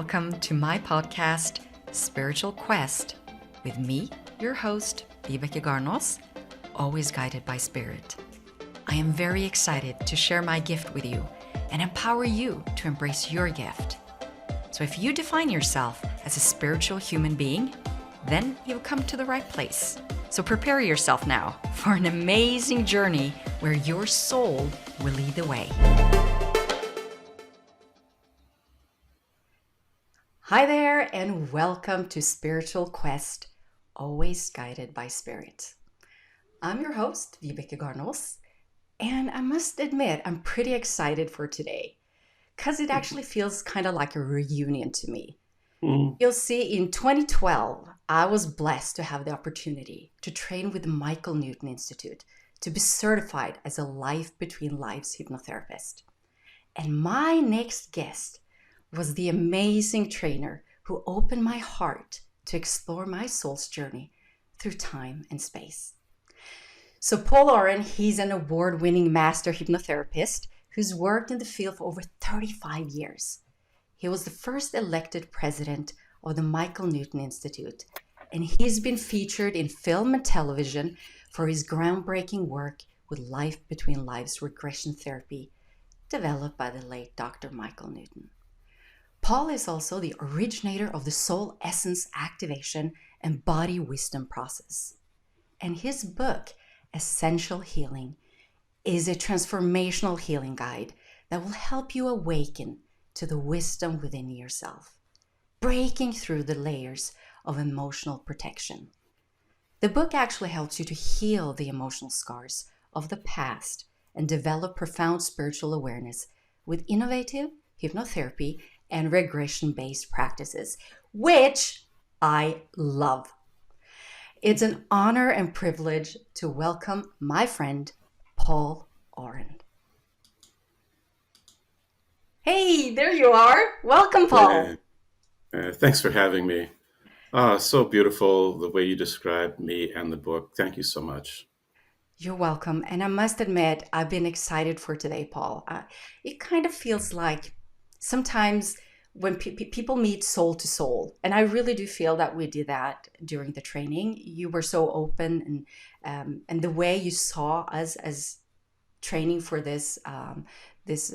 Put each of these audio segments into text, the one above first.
welcome to my podcast, Spiritual Quest, with me, your host, Vibeke Garnos, always guided by Spirit. I am very excited to share my gift with you and empower you to embrace your gift. So if you define yourself as a spiritual human being, then you've come to the right place. So prepare yourself now for an amazing journey where your soul will lead the way. Hi there, and welcome to Spiritual Quest, always guided by Spirit. I'm your host, Vibeke Garnos, and I must admit I'm pretty excited for today because it actually feels kind of like a reunion to me. You'll see, in 2012, I was blessed to have the opportunity to train with the Michael Newton Institute to be certified as a Life Between Lives hypnotherapist. And my next guest was the amazing trainer who opened my heart to explore my soul's journey through time and space. So Paul Aurand, he's an award-winning master hypnotherapist who's worked in the field for over 35 years. He was the first elected president of the Michael Newton Institute, and he's been featured in film and television for his groundbreaking work with Life Between Lives regression therapy developed by the late Dr. Michael Newton. Paul is also the originator of the soul essence activation and body wisdom process. And his book, Essential Healing, is a transformational healing guide that will help you awaken to the wisdom within yourself, breaking through the layers of emotional protection. The book actually helps you to heal the emotional scars of the past and develop profound spiritual awareness with innovative hypnotherapy and regression-based practices, which I love. It's an honor and privilege to welcome my friend, Paul Aurand. Hey, there you are. Welcome, Paul. Thanks for having me. So beautiful the way you described me and the book. Thank you so much. You're welcome. And I must admit, I've been excited for today, Paul. It kind of feels like sometimes when people meet soul to soul, and I really do feel that we did that during the training. You were so open, and the way you saw us as training for this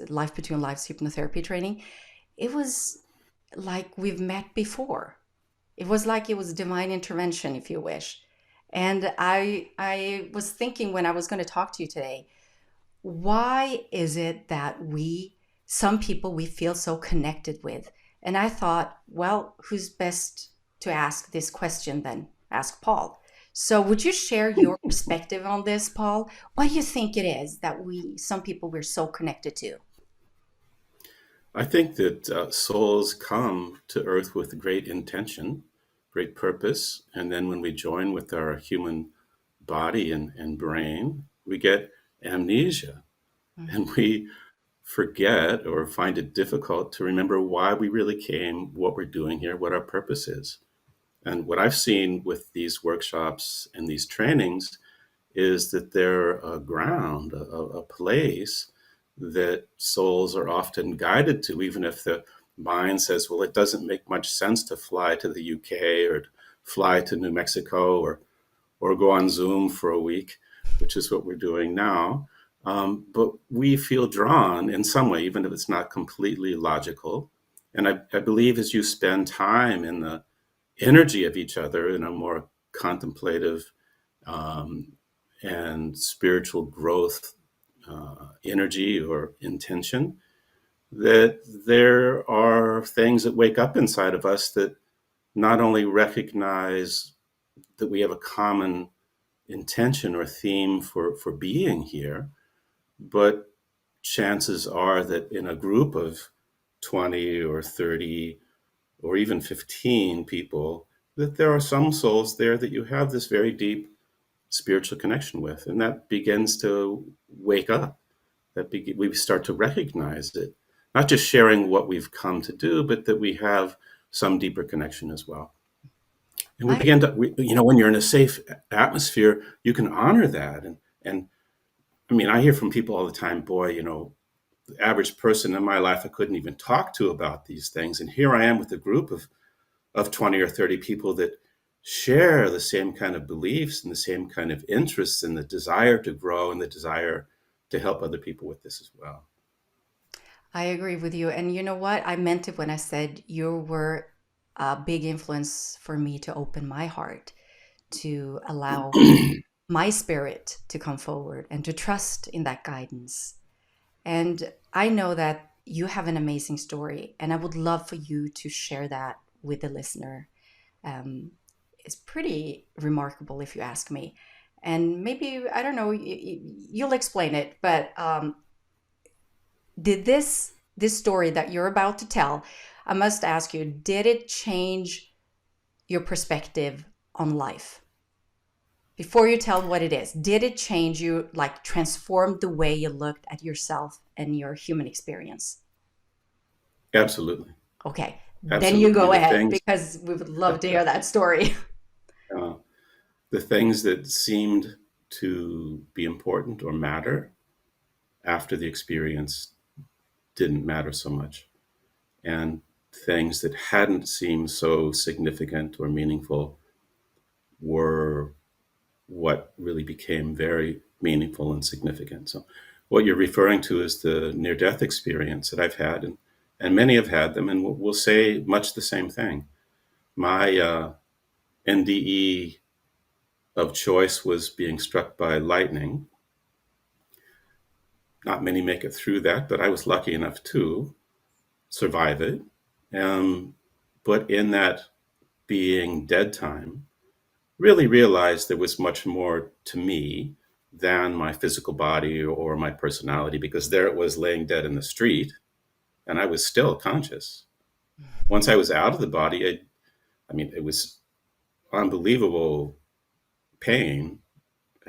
Life Between Lives hypnotherapy training, it was like we've met before. It was like it was divine intervention, if you wish. And I was thinking when I was going to talk to you today, why is it that some people we feel so connected with? And I thought, well, who's best to ask this question then? Ask Paul. So would you share your perspective on this, Paul? What do you think it is that some people we're so connected to? I think that souls come to Earth with great intention, great purpose, and then when we join with our human body and brain, we get amnesia, and we forget or find it difficult to remember why we really came, what we're doing here, what our purpose is. And what I've seen with these workshops and these trainings is that they're a ground, a place that souls are often guided to, even if the mind says, well, it doesn't make much sense to fly to the UK or to fly to New Mexico or go on Zoom for a week, which is what we're doing now. But we feel drawn in some way, even if it's not completely logical. And I believe as you spend time in the energy of each other in a more contemplative and spiritual growth energy or intention, that there are things that wake up inside of us that not only recognize that we have a common intention or theme for being here, but chances are that in a group of 20 or 30 or even 15 people, that there are some souls there that you have this very deep spiritual connection with, and that begins to wake up. We start to recognize it, not just sharing what we've come to do, but that we have some deeper connection as well. And we begin to, when you're in a safe atmosphere, you can honor that. And I mean, I hear from people all the time, boy, the average person in my life I couldn't even talk to about these things. And here I am with a group of 20 or 30 people that share the same kind of beliefs and the same kind of interests and the desire to grow and the desire to help other people with this as well. I agree with you. And you know what? I meant it when I said you were a big influence for me to open my heart, to allow my spirit to come forward and to trust in that guidance. And I know that you have an amazing story, and I would love for you to share that with the listener. Um, it's pretty remarkable, if you ask me. And maybe, I don't know, you'll explain it, but did this story that you're about to tell, I must ask you, did it change your perspective on life? Before you tell what it is, did it change you, like transform the way you looked at yourself and your human experience? Absolutely. Okay, then you Absolutely. go ahead because we would love to hear that story. Uh, the things that seemed to be important or matter after the experience didn't matter so much. And things that hadn't seemed so significant or meaningful were what really became very meaningful and significant. So, what you're referring to is the near death experience that I've had, and many have had them, and will say much the same thing. My NDE of choice was being struck by lightning. Not many make it through that, but I was lucky enough to survive it. Um, but in that being dead time, really realized there was much more to me than my physical body or my personality, because there it was laying dead in the street and I was still conscious. Once I was out of the body, I mean, it was unbelievable pain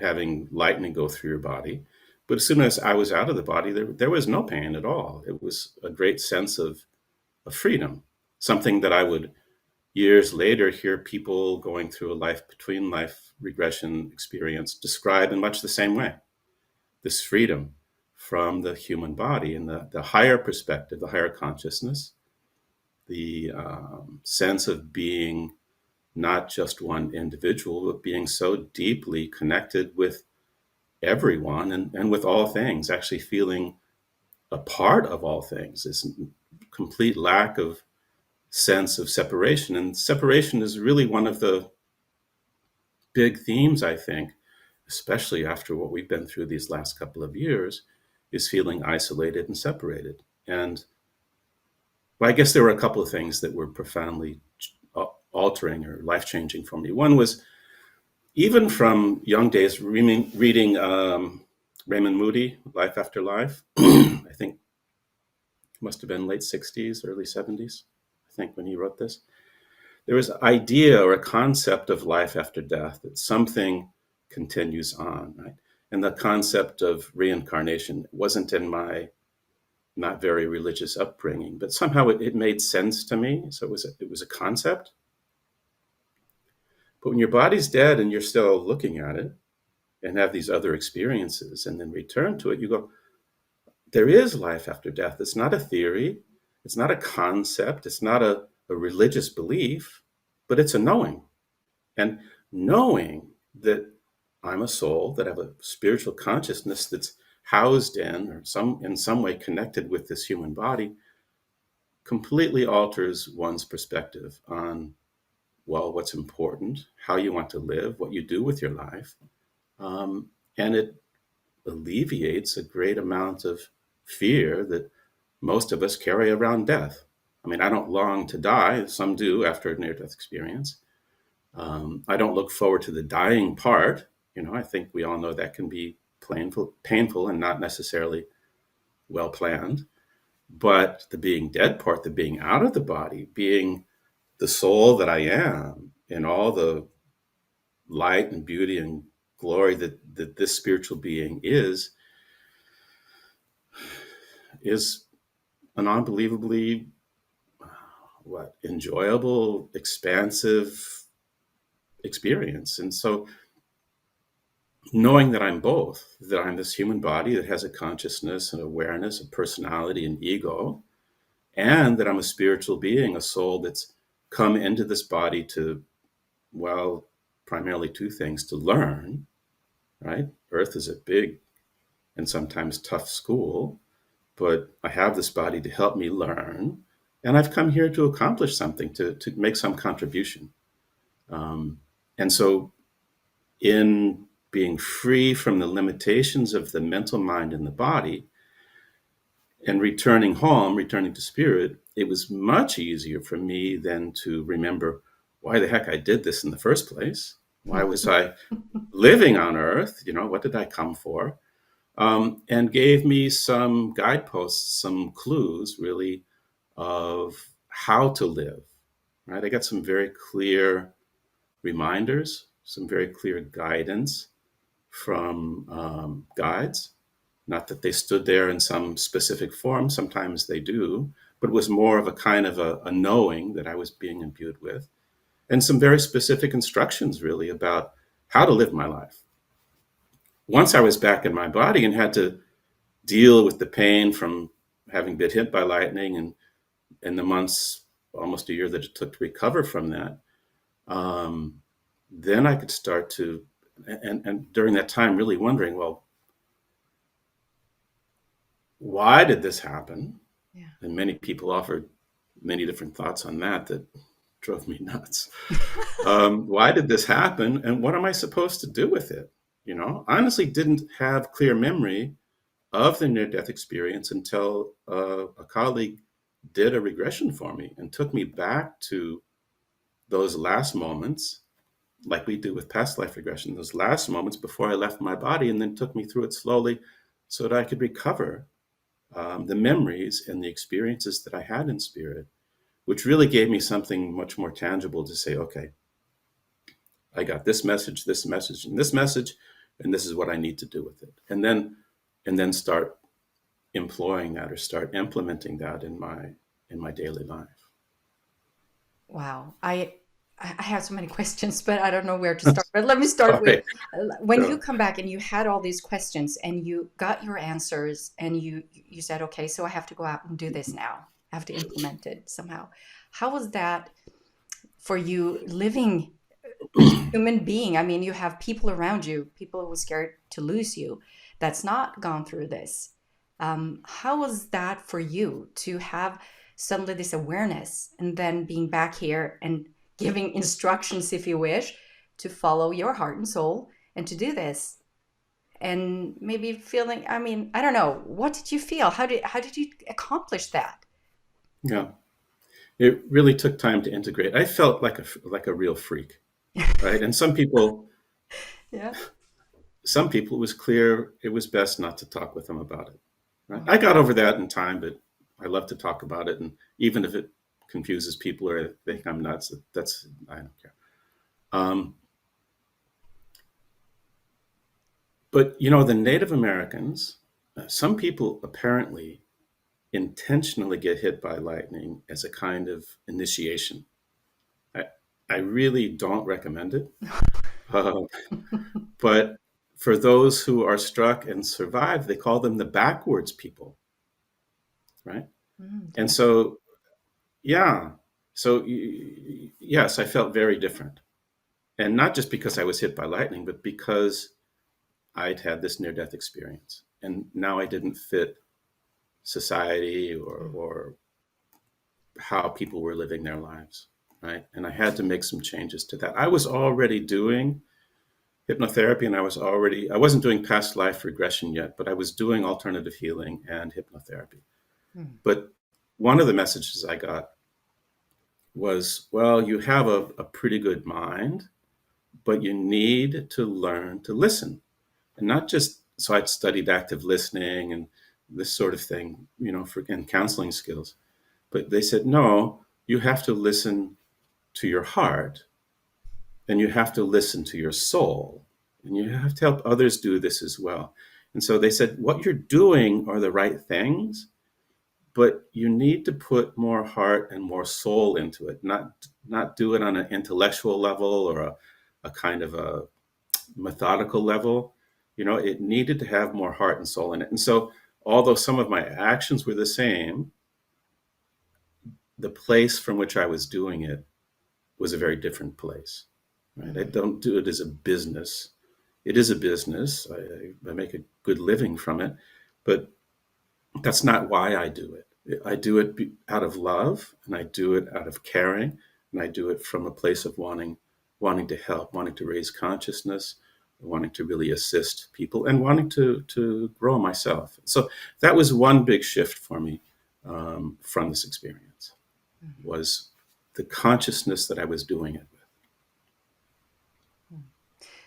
having lightning go through your body. But as soon as I was out of the body, there was no pain at all. It was a great sense of freedom, something that I would years later hear people going through a life between life regression experience describe in much the same way. This freedom from the human body and the higher perspective, the higher consciousness, the sense of being not just one individual, but being so deeply connected with everyone and with all things, actually feeling a part of all things, this complete lack of sense of separation. And separation is really one of the big themes, I think, especially after what we've been through these last couple of years, is feeling isolated and separated. And well, I guess there were a couple of things that were profoundly altering or life changing for me. One was even from young days, reading Raymond Moody, Life After Life. I think it must have been late 60s, early 70s, I think, when he wrote this. There was an idea or a concept of life after death, that something continues on, right? And the concept of reincarnation wasn't in my not very religious upbringing, but somehow it made sense to me. So it was a concept. But when your body's dead and you're still looking at it and have these other experiences and then return to it, you go, there is life after death. It's not a theory. It's not a concept. It's not a religious belief, but it's a knowing. And knowing that I'm a soul, that I have a spiritual consciousness that's housed in or in some way connected with this human body, completely alters one's perspective on, well, what's important, how you want to live, what you do with your life. And it alleviates a great amount of fear that most of us carry around death. I mean, I don't long to die. Some do after a near death experience. I don't look forward to the dying part. I think we all know that can be painful and not necessarily well planned. But the being dead part, the being out of the body, being the soul that I am, and all the light and beauty and glory that this spiritual being is an unbelievably enjoyable, expansive experience. And so knowing that I'm both, that I'm this human body that has a consciousness and awareness, a personality and ego, and that I'm a spiritual being, a soul that's come into this body to, well, primarily two things: to learn, right? Earth is a big and sometimes tough school, but I have this body to help me learn. And I've come here to accomplish something, to make some contribution. Um, and so, in being free from the limitations of the mental mind and the body, and returning home, returning to spirit, it was much easier for me then to remember why the heck I did this in the first place. Why was I living on earth? What did I come for? And gave me some guideposts, some clues, really, of how to live. Right? I got some very clear reminders, some very clear guidance from guides. Not that they stood there in some specific form, sometimes they do, but it was more of a kind of a knowing that I was being imbued with, and some very specific instructions, really, about how to live my life. Once I was back in my body and had to deal with the pain from having been hit by lightning, and the months, almost a year, that it took to recover from that, um, then I could start to, and during that time, really wondering, well, why did this happen? Yeah. And many people offered many different thoughts on that drove me nuts. Why did this happen? And what am I supposed to do with it? I honestly didn't have clear memory of the near death experience until a colleague did a regression for me and took me back to those last moments, like we do with past life regression, those last moments before I left my body, and then took me through it slowly so that I could recover the memories and the experiences that I had in spirit, which really gave me something much more tangible to say, okay, I got this message, and this message, and this is what I need to do with it. And then start employing that, or start implementing that in my daily life. Wow. I have so many questions, but I don't know where to start. But let me start with Sorry. when you So, come back and you had all these questions and you got your answers and you said, okay, so I have to go out and do this now. I have to implement it somehow. How was that for you living a human being? I mean, you have people around you, people who were scared to lose you, that's not gone through this. How was that for you to have suddenly this awareness and then being back here and giving instructions, if you wish, to follow your heart and soul and to do this? And maybe feeling, I mean, I don't know, what did you feel? How did you accomplish that? yeah, it really took time to integrate. I felt like a real freak, right? And Yeah. some people, it was clear it was best not to talk with them about it. Right? Mm, I got over that in time, but I love to talk about it, and even if it confuses people or they think I'm nuts, that's I don't care. Um, but the Native Americans, some people apparently intentionally get hit by lightning as a kind of initiation. I, I really don't recommend it. Uh, but for those who are struck and survive, they call them the backwards people, right? And yeah. so, yeah. So, yes, I felt very different. And not just because I was hit by lightning, but because I'd had this near death experience. And now I didn't fit society, Mm, or how people were living their lives, right? And I had to make some changes to that. I was already doing hypnotherapy, and I wasn't doing past life regression yet, but I was doing alternative healing and hypnotherapy. mm, But one of the messages I got was, well, you have a pretty good mind, but you need to learn to listen. And not just, so I'd studied active listening and this sort of thing, for and counseling skills. But they said, no, you have to listen to your heart, and you have to listen to your soul, and you have to help others do this as well. And so they said, what you're doing are the right things, but you need to put more heart and more soul into it, not do it on an intellectual level, or a kind of a methodical level, It needed to have more heart and soul in it. And so, although some of my actions were the same, the place from which I was doing it was a very different place. Right? I Mm-hmm. don't do it as a business. It is a business. I make a good living from it, but that's not why I do it. I do it out of love, and I do it out of caring, and I do it from a place of wanting to help, wanting to raise consciousness, wanting to really assist people, and wanting to grow myself. So that was one big shift for me from this experience, Mm-hmm. was the consciousness that I was doing it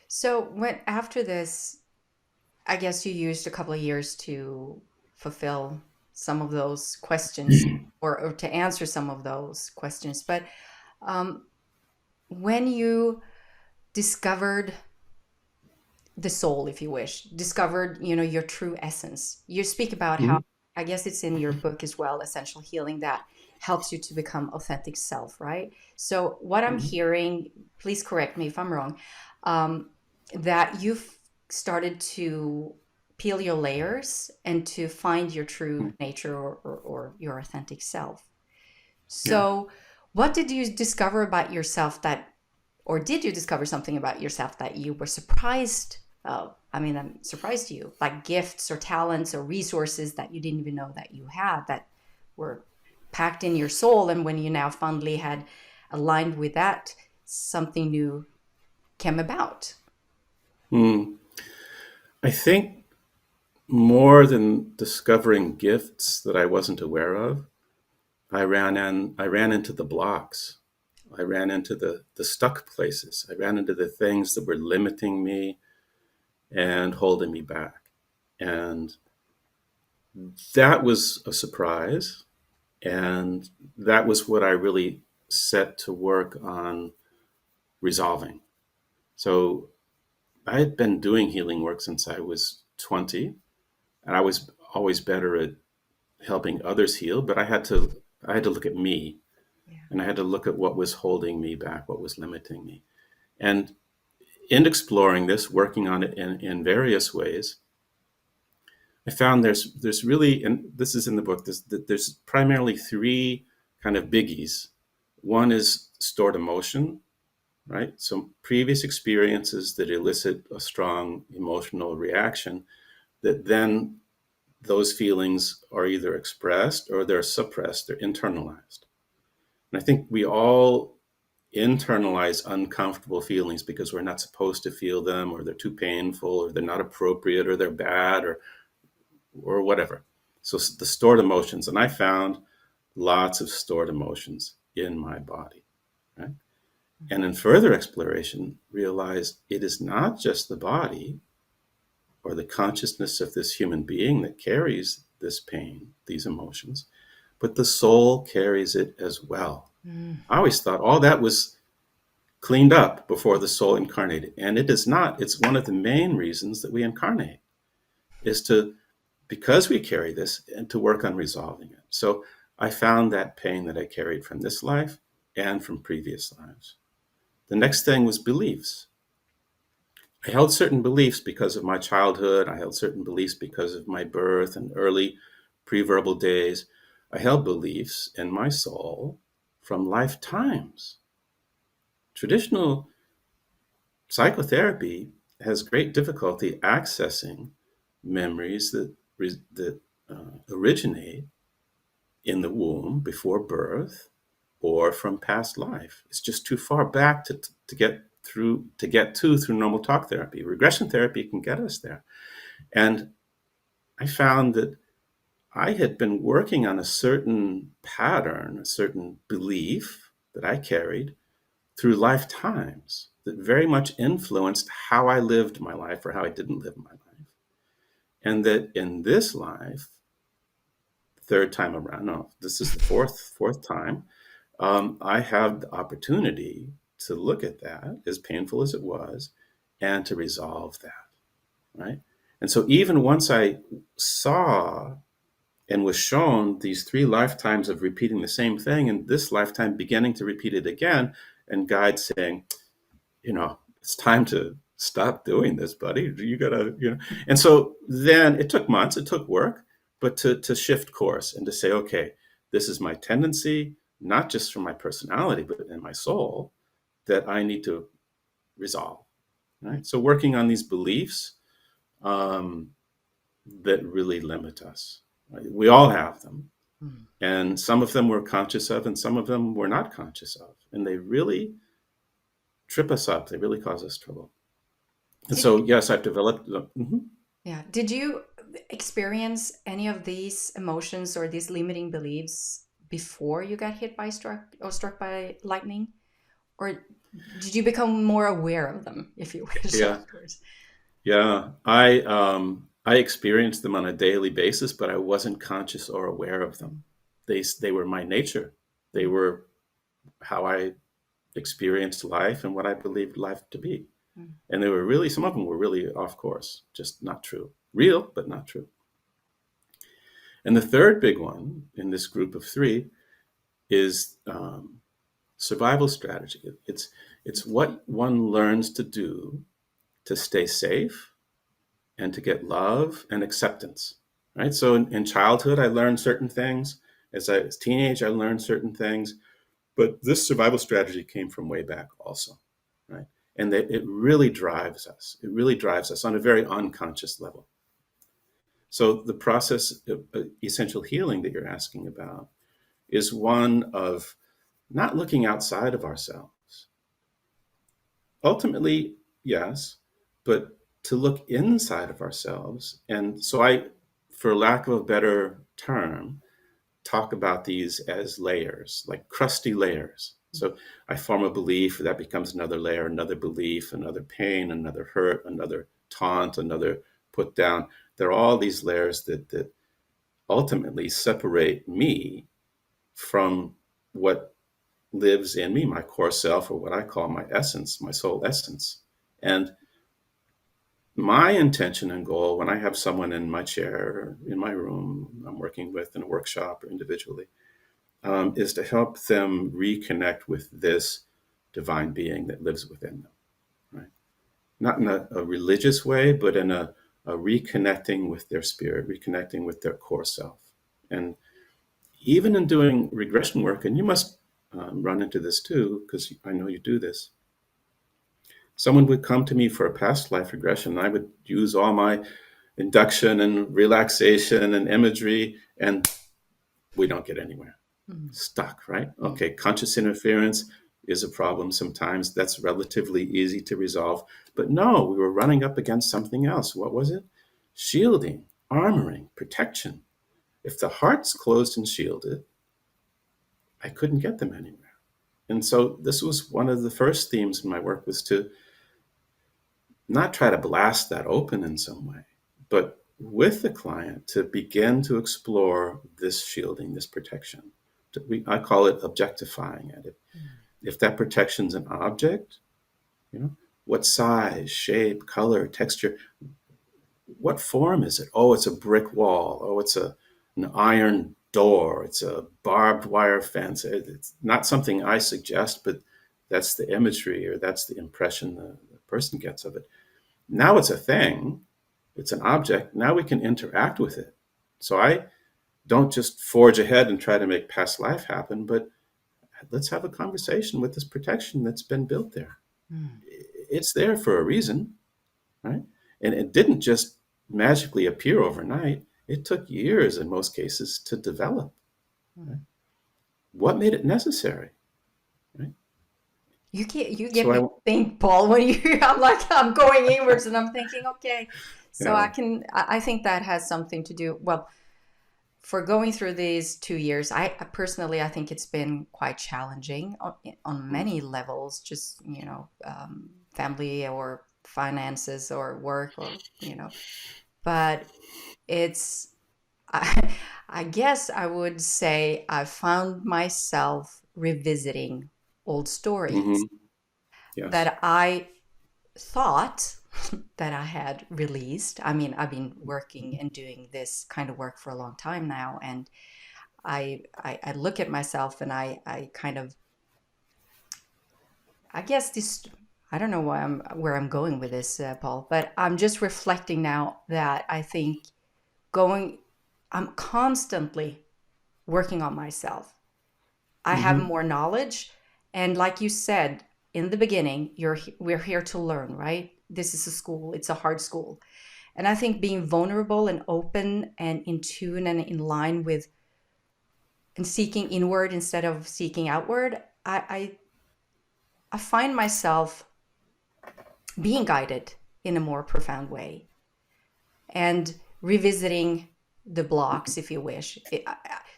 So when after this, I guess you used a couple of years to fulfill some of those questions with. or to answer some of those questions. But um, when you discovered the soul, if you wish, discovered, your true essence, you speak about how, Mhm. I guess it's in your book as well, Essential Healing, that helps you to become authentic self, right? So what I'm Mhm. hearing, please correct me if I'm wrong, um, that you've started to peel your layers and to find your true nature, or your authentic self. Yeah. So what did you discover about yourself that, or did you discover something about yourself that you were surprised of? I mean, I'm surprised you, like gifts or talents or resources that you didn't even know that you had, that were packed in your soul. And when you now finally had aligned with that, something new came about. Mm. I think more than discovering gifts that I wasn't aware of, I ran into the blocks. I ran into the stuck places. I ran into the things that were limiting me and holding me back. And that was a surprise. And that was what I really set to work on resolving. So I had been doing healing work since I was 20, and I was always better at helping others heal, but I had to look at me, Yeah. and I had to look at what was holding me back, what was limiting me. And in exploring this, working on it in various ways, I found there's really, and this is in the book, there's primarily three kind of biggies. One is stored emotion, right? So previous experiences that elicit a strong emotional reaction, that then those feelings are either expressed or they're suppressed, they're internalized. And I think we all internalize uncomfortable feelings because we're not supposed to feel them, or they're too painful, or they're not appropriate, or they're bad, or whatever. So the stored emotions, and I found lots of stored emotions in my body, right? And in further exploration, realized it is not just the body or the consciousness of this human being that carries this pain, these emotions, but the soul carries it as well. Mm. I always thought all that was cleaned up before the soul incarnated, and it is not. It's one of the main reasons that we incarnate, is to, because we carry this, and to work on resolving it. So I found that pain that I carried from this life and from previous lives. The next thing was beliefs. I held certain beliefs because of my childhood. I held certain beliefs because of my birth and early pre-verbal days. I held beliefs in my soul from lifetimes. Traditional psychotherapy has great difficulty accessing memories that originate in the womb before birth or from past life. It's just too far back to get to through normal talk therapy. Regression therapy can get us there. And I found that I had been working on a certain pattern, a certain belief that I carried through lifetimes that very much influenced how I lived my life or how I didn't live my life. And that in this life, third time around, no, this is the fourth time, I have the opportunity to look at that, as painful as it was, and to resolve that, right? And so even once I saw and was shown these three lifetimes of repeating the same thing, and this lifetime beginning to repeat it again, and guide saying, it's time to stop doing this, buddy. You gotta, And so then it took months, it took work, but to shift course and to say, okay, this is my tendency, not just from my personality, but in my soul, that I need to resolve. Right. So working on these beliefs um, that really limit us. Right? We all have them. Mm. And some of them we're conscious of, and some of them we're not conscious of. And they really trip us up. They really cause us trouble. And Did so, yes, I've developed. Yeah. Did you experience any of these emotions or these limiting beliefs before you got hit by struck by lightning? Or did you become more aware of them, if you wish, Yeah, afterwards? yeah. I experienced them on a daily basis, but I wasn't conscious or aware of them. They were my nature. They Mm, were how I experienced life and what I believed life to be. mm, And they were really, some of them were really off course, just not true. Real, but not true. And the third big one in this group of three is survival strategy. It's what one learns to do to stay safe and to get love and acceptance. Right. So in childhood, I learned certain things. As I was teenage, I learned certain things. But this survival strategy came from way back also. Right. And that it really drives us. It really drives us on a very unconscious level. So the process of essential healing that you're asking about is one of not looking outside of ourselves. Ultimately, yes, but to look inside of ourselves. And so for lack of a better term, talk about these as layers, like crusty layers. So I form a belief that becomes another layer, another belief, another pain, another hurt, another taunt, another put down. There are all these layers that ultimately separate me from what lives in me, my core self, or what I call my essence, my soul essence. And my intention and goal when I have someone in my chair, in my room, I'm working with in a workshop or individually, is to help them reconnect with this divine being that lives within them, right? Not in a religious way, but in a reconnecting with their spirit, reconnecting with their core self. And even in doing regression work, and you must run into this too, because I know you do this. Someone would come to me for a past life regression, and I would use all my induction and relaxation and imagery, and we don't get anywhere. mm, Stuck, right? mm, Okay, conscious interference is a problem sometimes. That's relatively easy to resolve. But no, we were running up against something else. What was it? Shielding, armoring, protection. If the heart's closed and shielded, I couldn't get them anywhere. And so this was one of the first themes in my work, was to not try to blast that open in some way, but with the client to begin to explore this shielding, this protection. I call it objectifying it. mm, If that protection's an object, you know, what size, shape, color, texture, what form is it? Oh, it's a brick wall. Oh, it's an iron door. It's a barbed wire fence. It's not something I suggest, but that's the imagery, or that's the impression the person gets of it. Now it's a thing, it's an object. Now we can interact with it. So I don't just forge ahead and try to make past life happen, but let's have a conversation with this protection that's been built there. mm, It's there for a reason, right? And it didn't just magically appear overnight. It took years in most cases to develop. mm. Right? What made it necessary? Right? You get So me to think, Paul, when you I'm going inwards and I'm thinking, okay, so yeah, I think that has something to do, well, for going through these 2 years. I personally, I think it's been quite challenging on mm, many levels, just, family or finances or work or, but it's, I, I guess I would say I found myself revisiting old stories hmm, yes, that I thought that I had released. I mean, I've been working and doing this kind of work for a long time now, and I look at myself and I kind of, I guess this. I don't know where I'm going with this, Paul, but I'm just reflecting now that I think going, I'm constantly working on myself. I have Hmm. more knowledge, and like you said in the beginning, we're here to learn, right? This is a school. It's a hard school, and I think being vulnerable and open and in tune and in line with and seeking inward instead of seeking outward, I find myself being guided in a more profound way and revisiting the blocks, if you wish.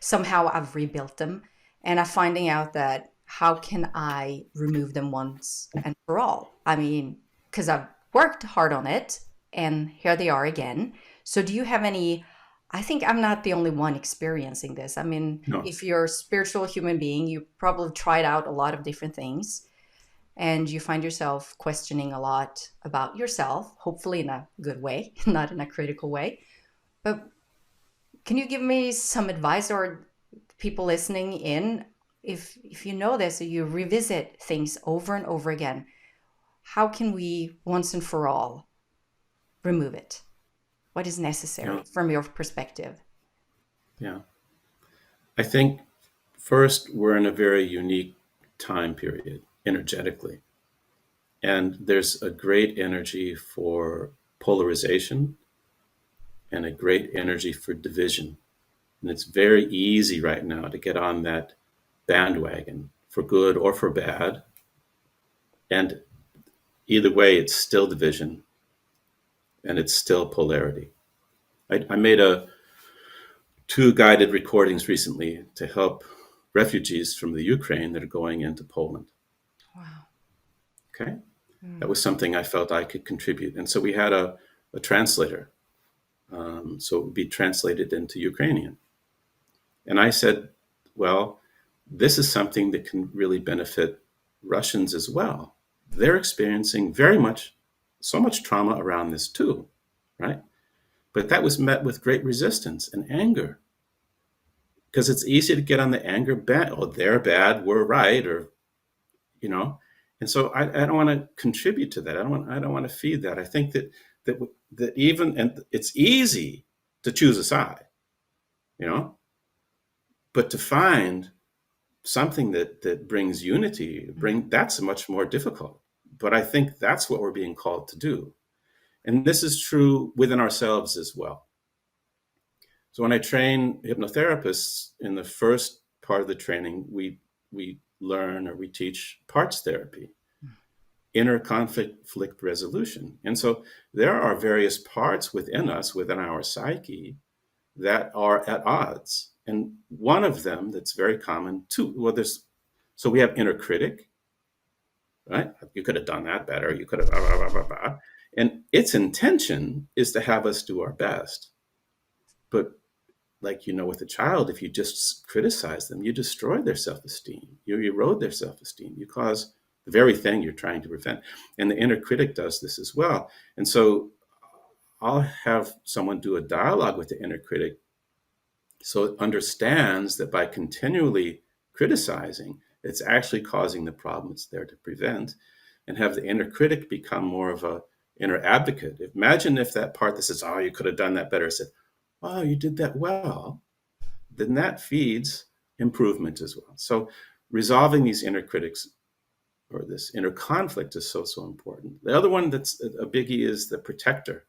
Somehow I've rebuilt them, and I'm finding out that how can I remove them once and for all? I mean, because I've worked hard on it, and here they are again. So, do you have any? I think I'm not the only one experiencing this. I mean, No, if you're a spiritual human being, you probably tried out a lot of different things and you find yourself questioning a lot about yourself, hopefully in a good way, not in a critical way. But can you give me some advice or people listening in, if you know this, or you revisit things over and over again, how can we once and for all remove it? What is yeah, necessary from your perspective? yeah. I think first, we're in a very unique time period energetically. And there's a great energy for polarization and a great energy for division. And it's very easy right now to get on that bandwagon for good or for bad. And either way, it's still division and it's still polarity. I made two guided recordings recently to help refugees from the Ukraine that are going into Poland. Wow. Okay. That Mm. was something I felt I could contribute. And so we had a translator. So it would be translated into Ukrainian. And I said, well, this is something that can really benefit Russians as well. They're experiencing so much trauma around this too, right? But that was met with great resistance and anger because it's easy to get on the anger bad. Oh, they're bad, we're right, or you know. And so I don't want to contribute to that. I don't want to feed that. I think that that even and it's easy to choose a side, you know, but to find something that brings unity, that's much more difficult. But I think that's what we're being called to do. And this is true within ourselves as well. So when I train hypnotherapists, in the first part of the training, we learn or we teach parts therapy, inner conflict resolution. And so there are various parts within us, within our psyche, that are at odds. And one of them that's very common, too, well, so we have inner critic, right? You could have done that better. You could have, blah, blah, blah, blah, blah. And its intention is to have us do our best. But like, with a child, if you just criticize them, you destroy their self-esteem. You erode their self-esteem. You cause the very thing you're trying to prevent. And the inner critic does this as well. And so I'll have someone do a dialogue with the inner critic so it understands that by continually criticizing, it's actually causing the problem it's there to prevent, and have the inner critic become more of a inner advocate. Imagine if that part that says, "Oh, you could have done that better," said, "Oh, you did that well." Then that feeds improvement as well. So resolving these inner critics or this inner conflict is so important. The other one that's a biggie is the protector,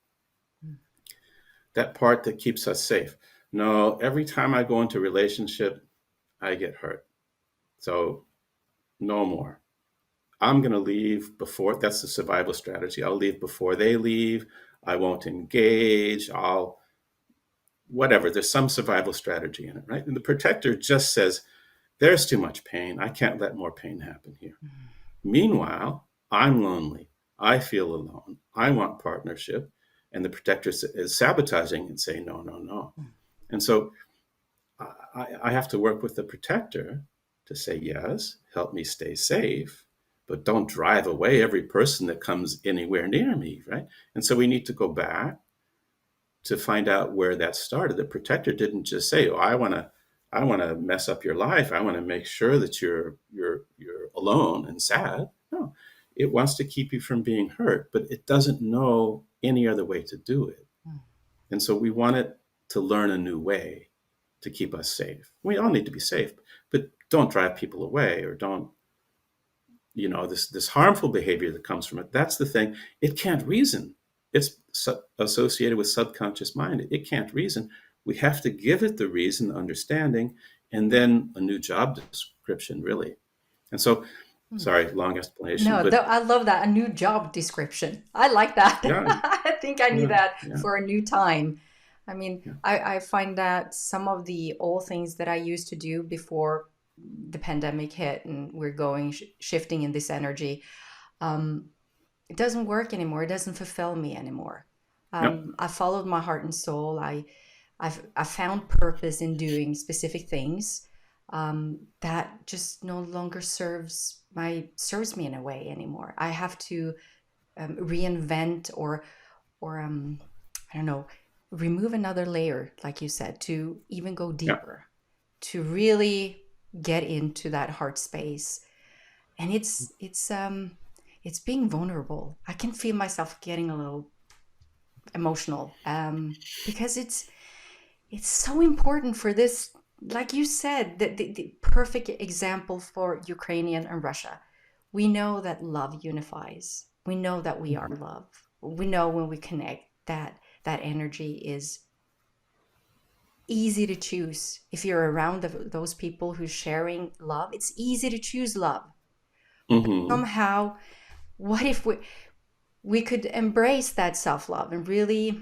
that part that keeps us safe. No, every time I go into a relationship, I get hurt. So no more. I'm going to leave before. That's the survival strategy. I'll leave before they leave. I won't engage. Whatever. There's some survival strategy in it, right? And the protector just says, there's too much pain. I can't let more pain happen here. Meanwhile, I'm lonely. I feel alone. I want partnership. And the protector is sabotaging and saying, no, no, no. And so I have to work with the protector to say, yes, help me stay safe, but don't drive away every person that comes anywhere near me, right? And so we need to go back to find out where that started. The protector didn't just say, "Oh, I want to mess up your life. I want to make sure that you're alone and sad." No, It wants to keep you from being hurt, but it doesn't know any other way to do it. Mm. And so we want it to learn a new way to keep us safe. We all need to be safe, but don't drive people away, or don't, this harmful behavior that comes from it. That's the thing. It can't reason. It's associated with subconscious mind. It can't reason. We have to give it the reason, understanding, and then a new job description, really. And so, Mm. sorry, long explanation, No, but I love that. A new job description. I like that. yeah, I think I need yeah, that yeah, for a new time. I mean, yeah, I find that some of the old things that I used to do before the pandemic hit and we're going shifting in this energy, um, it doesn't work anymore. It doesn't fulfill me anymore. yeah, I followed my heart and soul. I found purpose in doing specific things that just no longer serves me in a way anymore. I have to reinvent or I don't know, remove another layer, like you said, to even go yeah. deeper, to really get into that heart space. And it's being vulnerable. I can feel myself getting a little emotional because it's so important for this, like you said, the perfect example for Ukrainian and Russia. We know that love unifies. We know that we are Mhm. love. We know when we connect that that energy is easy to choose. If you're around those people who's sharing love, it's easy to choose love. Mhm. Somehow, what if we could embrace that self-love and really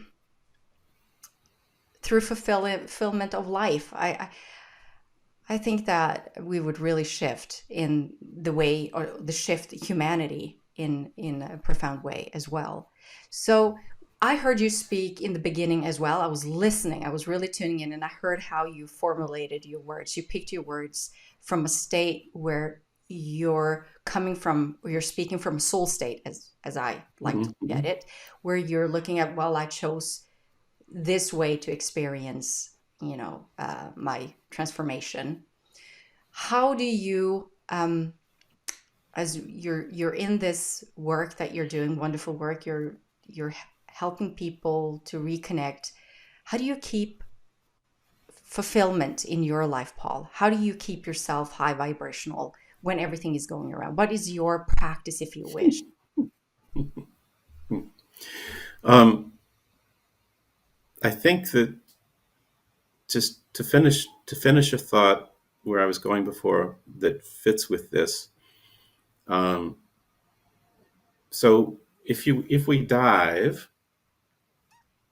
through fulfillment of life. I think that we would really shift in the way, or the shift humanity in a profound way as well. So I heard you speak in the beginning as well. I was listening. I was really tuning in, and I heard how you formulated your words. You picked your words from a state where you're coming from, or you're speaking from a soul state, as I like to Mhm. look at Mhm. it, where you're looking at, well, I chose this way to experience, my transformation. How do you, as you're in this work that you're doing, wonderful work, you're helping people to reconnect. How do you keep fulfillment in your life, Paul? How do you keep yourself high vibrational when everything is going around? What is your practice, if you wish? Um, I think that, just to finish a thought where I was going before that fits with this. Um, so if we dive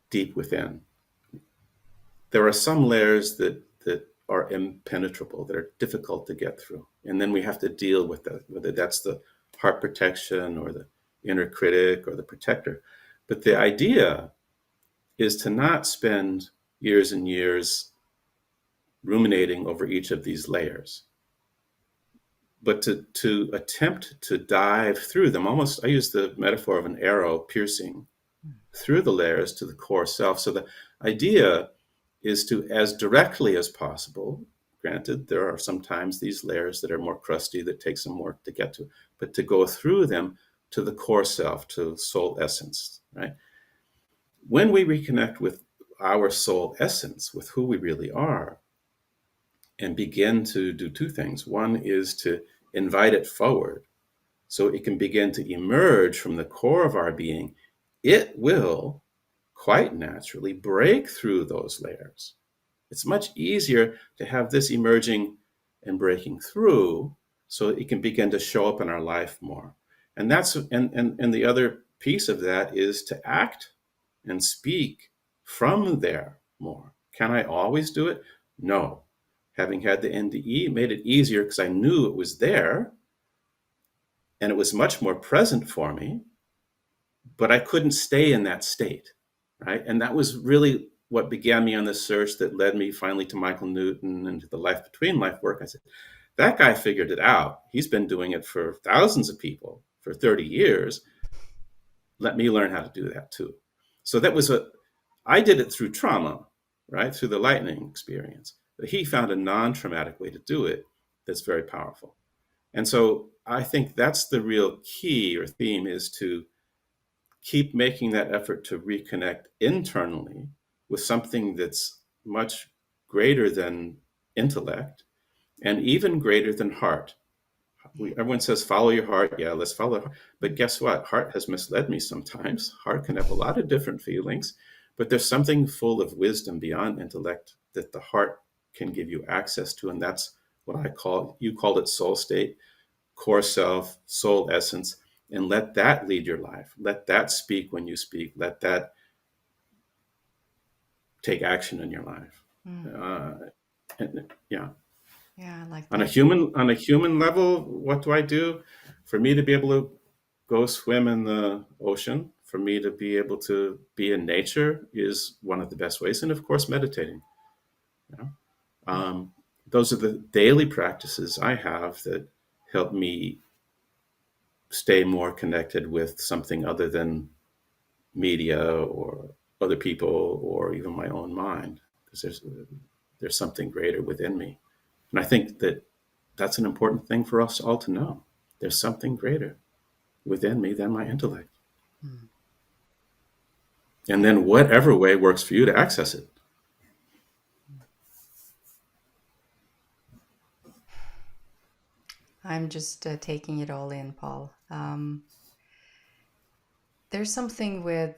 deep within, there are some layers that are impenetrable, that are difficult to get through, and then we have to deal with that, whether that's the heart protection or the inner critic or the protector. But the idea is to not spend years and years ruminating over each of these layers, but to attempt to dive through them. Almost, I use the metaphor of an arrow piercing through the layers to the core self. So the idea is to, as directly as possible, granted, there are sometimes these layers that are more crusty, that take some work to get to, but to go through them to the core self, to soul essence, right? When we reconnect with our soul essence, with who we really are, and begin to do two things. One is to invite it forward so it can begin to emerge from the core of our being. It will quite naturally break through those layers. It's much easier to have this emerging and breaking through so it can begin to show up in our life more. And the other piece of that is to act and speak from there more. Can I always do it? No. Having had the NDE made it easier because I knew it was there and it was much more present for me, but I couldn't stay in that state, right? And that was really what began me on this search that led me finally to Michael Newton and to the life between life work. I said, that guy figured it out. He's been doing it for thousands of people for 30 years. Let me learn how to do that too. So I did it through trauma, right? Through the lightning experience. But he found a non traumatic way to do it that's very powerful. And so I think that's the real key or theme, is to keep making that effort to reconnect internally with something that's much greater than intellect and even greater than heart. Yeah. Everyone says follow your heart. Yeah, let's follow the heart. But guess what? Heart has misled me sometimes. Heart can have a lot of different feelings, but there's something full of wisdom beyond intellect that the heart can give you access to. And that's what I call, you called it soul state, core self, soul essence. And let that lead your life. Let that speak when you speak. Let that take action in your life. Mm. And yeah, Yeah, I like on a that. human level, what do I do? For me to be able to go swim in the ocean, for me to be able to be in nature, is one of the best ways. And of course, meditating. You know? Mm. Those are the daily practices I have that help me stay more connected with something other than media or other people or even my own mind, because there's something greater within me. And I think that that's an important thing for us all to know. There's something greater within me than my intellect. Mm. And Yeah. then whatever way works for you to access it. I'm just taking it all in, Paul. There's something with,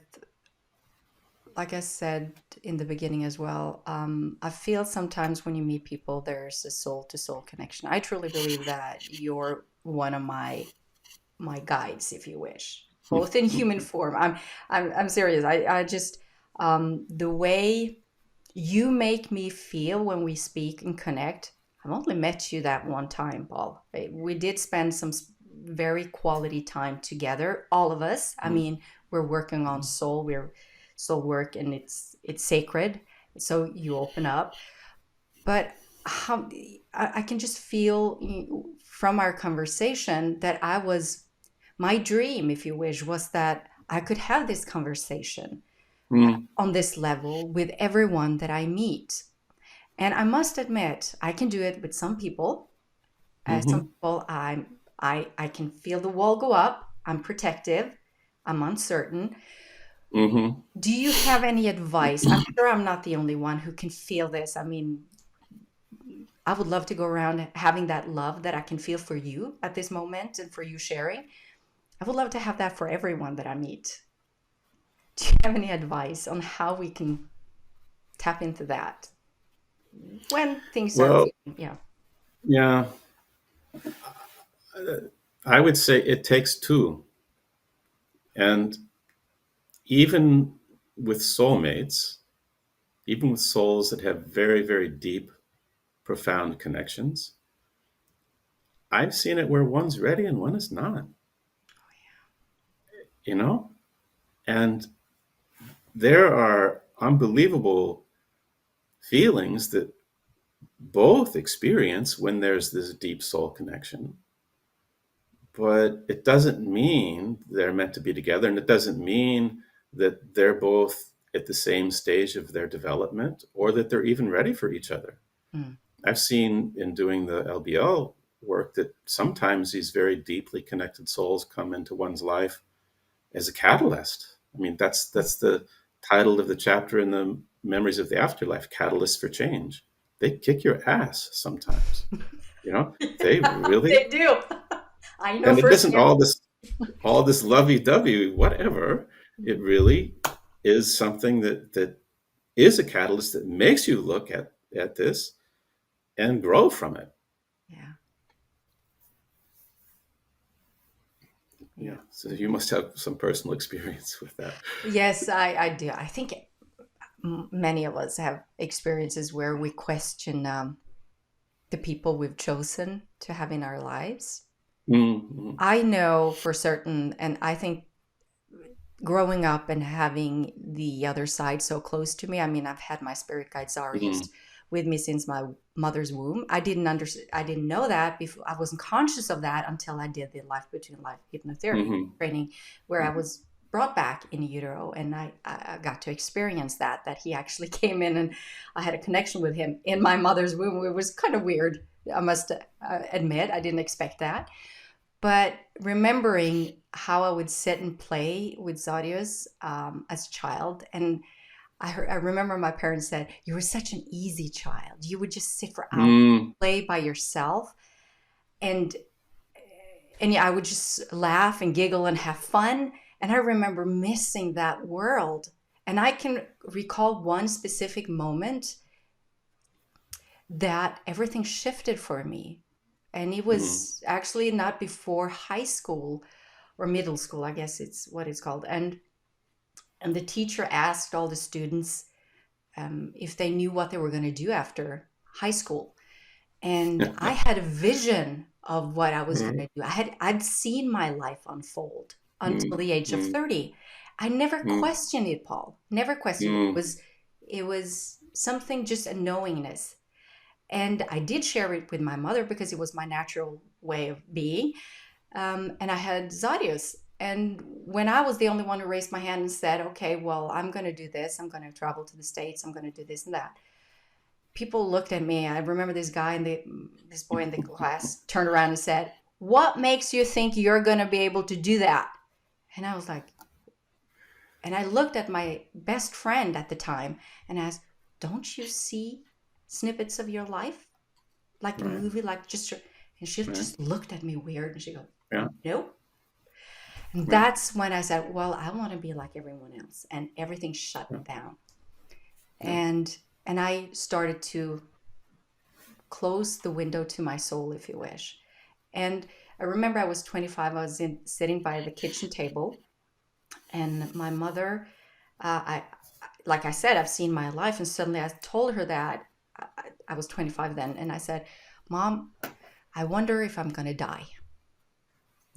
like I said in the beginning as well, I feel sometimes when you meet people, there's a soul to soul connection. I truly believe that you're one of my guides, if you wish, both in human form. I'm serious. I just the way you make me feel when we speak and connect. I've only met you that one time, Paul. We did spend some very quality time together, all of us. I mean, we're working on soul. We're soul work, and it's sacred. So you open up, but how I can just feel from our conversation that I was my dream, if you wish, was that I could have this conversation Mm, on this level with everyone that I meet. And I must admit, I can do it with some people. Some mm-hmm, people, I can feel the wall go up. I'm protective. I'm uncertain. mm-hmm. Do you have any advice? I'm sure I'm not the only one who can feel this. I mean, I would love to go around having that love that I can feel for you at this moment and for you sharing. I would love to have that for everyone that I meet. Do you have any advice on how we can tap into that when things are Well, feeling, yeah. yeah, I would say it takes two. And even with soulmates, even with souls that have very, very deep, profound connections, I've seen it where one's ready and one is not, you know? And there are unbelievable feelings that both experience when there's this deep soul connection. But it doesn't mean they're meant to be together. And it doesn't mean that they're both at the same stage of their development or that they're even ready for each other. Mm, I've seen in doing the LBL work that sometimes these very deeply connected souls come into one's life as a catalyst. I mean, mm. that's the title of the chapter in the Memories of the Afterlife, Catalyst for Change. They kick your ass sometimes, you know, they really, They do. I know and it isn't firsthand. all this lovey-dovey whatever. It really is something that is a catalyst that makes you look at this and grow from it. Yeah, Yeah. yeah. So you must have some personal experience with that. Yes, I do. I think many of us have experiences where we question the people we've chosen to have in our lives. Mm-hmm. I know for certain, and I think growing up and having the other side so close to me. I mean, I've had my spirit guide Mm-hmm. Zarius with me since my mother's womb. I didn't know that before. I wasn't conscious of that until I did the life between life hypnotherapy Mm-hmm. training, where I Mm-hmm. was brought back in utero, and I got to experience that he actually came in, and I had a connection with him in my mother's womb. It was kind of weird. I must admit, I didn't expect that. But remembering how I would sit and play with Zarius as a child, and I remember my parents said, "You were such an easy child. You would just sit for hours, Mm, play by yourself." And yeah, I would just laugh and giggle and have fun. And I remember missing that world. And I can recall one specific moment that everything shifted for me. And it mm, was actually not before high school or middle school, I guess it's what it's called. And the teacher asked all the students if they knew what they were going to do after high school. And I had a vision of what I was going mm, to do. I'd seen my life unfold until mm, the age of mm, 30. I never mm, questioned it, Paul. Never questioned it. mm. It was something, just a knowingness. And I did share it with my mother because it was my natural way of being. And I had Zadius. And when I was the only one who raised my hand and said, okay, well, I'm going to do this, I'm going to travel to the States, I'm going to do this and that, people looked at me. I remember this boy in the class turned around and said, "What makes you think you're going to be able to do that?" And I was like, and I looked at my best friend at the time and asked, "Don't you see snippets of your life? Like a Right, movie, like just," and she right. just looked at me weird and she goes, Yeah, "Nope." And right. that's when I said, "Well, I want to be like everyone else." And everything shut Yeah, down. yeah. And I started to close the window to my soul, if you wish. And I remember I was 25. I was sitting by the kitchen table, and my mother, I like I said, I've seen my life, and suddenly I told her that I was 25 then, and I said, "Mom, I wonder if I'm gonna die."